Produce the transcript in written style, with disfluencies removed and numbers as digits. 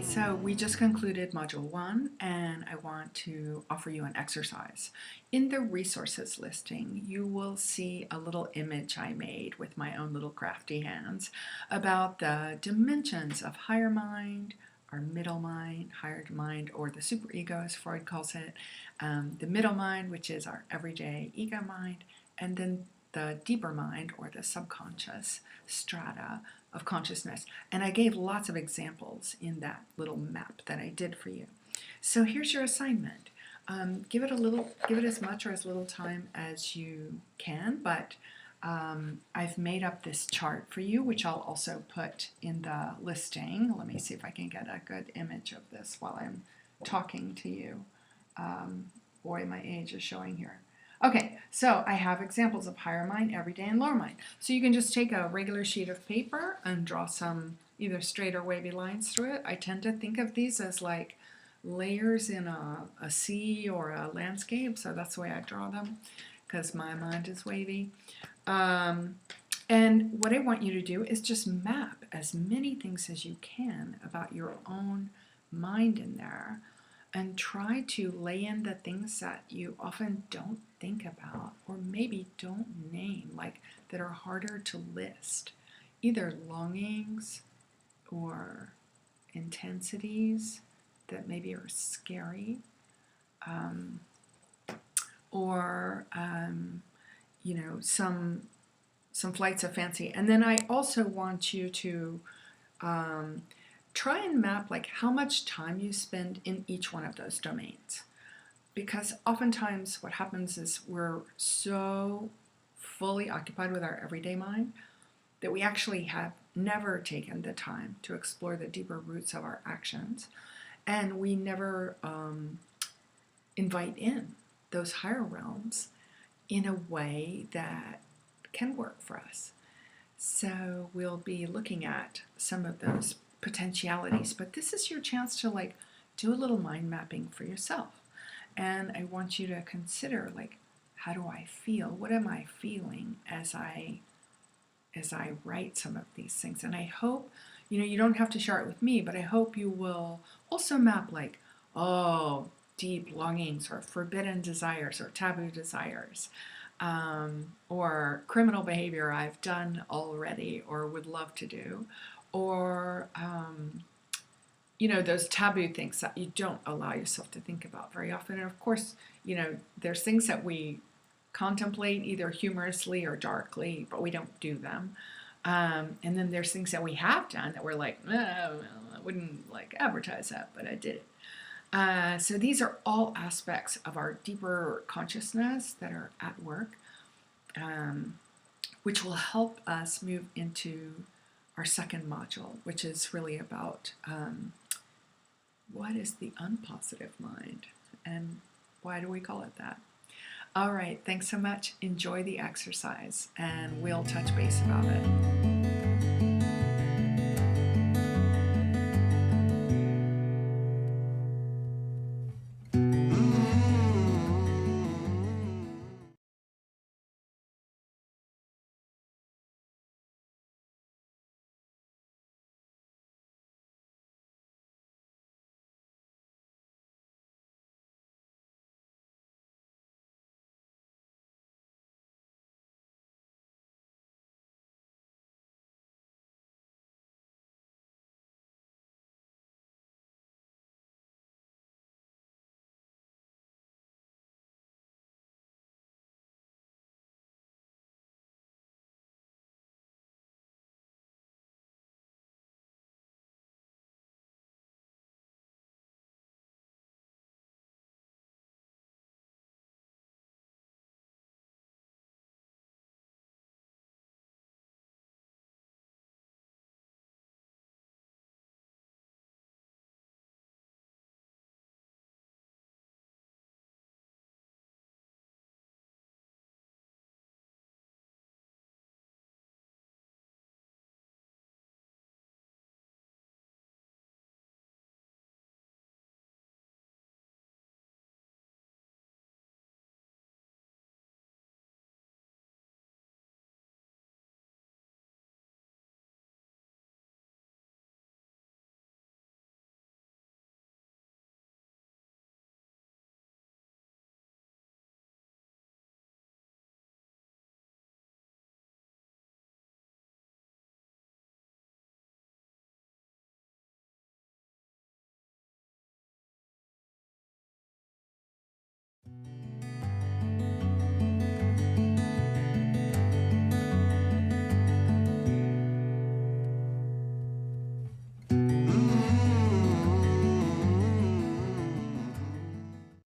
So we just concluded Module 1, and I want to offer you an exercise. In the resources listing, you will see a little image I made with my own little crafty hands about the dimensions of higher mind, our middle mind, higher mind, or the superego as Freud calls it, the middle mind, which is our everyday ego mind, and then the deeper mind, or the subconscious strata of consciousness. And I gave lots of examples in that little map that I did for you. So here's your assignment. Give it as much or as little time as you can, but I've made up this chart for you, which I'll also put in the listing. Let me see if I can get a good image of this while I'm talking to you. Boy, my age is showing here. Okay, so I have examples of higher mind, everyday, and lower mind. So you can just take a regular sheet of paper and draw some either straight or wavy lines through it. I tend to think of these as like layers in a sea or a landscape, so that's the way I draw them because my mind is wavy. And what I want you to do is just map as many things as you can about your own mind in there, and try to lay in the things that you often don't think about or maybe don't name, like that are harder to list. Either longings or intensities that maybe are scary, or you know, some flights of fancy. And then I also want you to try and map like how much time you spend in each one of those domains. Because oftentimes what happens is we're so fully occupied with our everyday mind that we actually have never taken the time to explore the deeper roots of our actions, and we never invite in those higher realms in a way that can work for us. So we'll be looking at some of those potentialities, but this is your chance to like do a little mind mapping for yourself. And I want you to consider, like, how do I feel? What am I feeling as I write some of these things? And I hope, you know, you don't have to share it with me, but I hope you will also map like, oh, deep longings or forbidden desires or taboo desires, or criminal behavior I've done already or would love to do, or you know, those taboo things that you don't allow yourself to think about very often. And of course, you know, there's things that we contemplate either humorously or darkly, but we don't do them. And then there's things that we have done that we're like, oh, well, I wouldn't like advertise that, but I did it. So these are all aspects of our deeper consciousness that are at work, which will help us move into our second module, which is really about what is the unpositive mind and why do we call it that? All right, thanks so much. Enjoy the exercise and we'll touch base about it.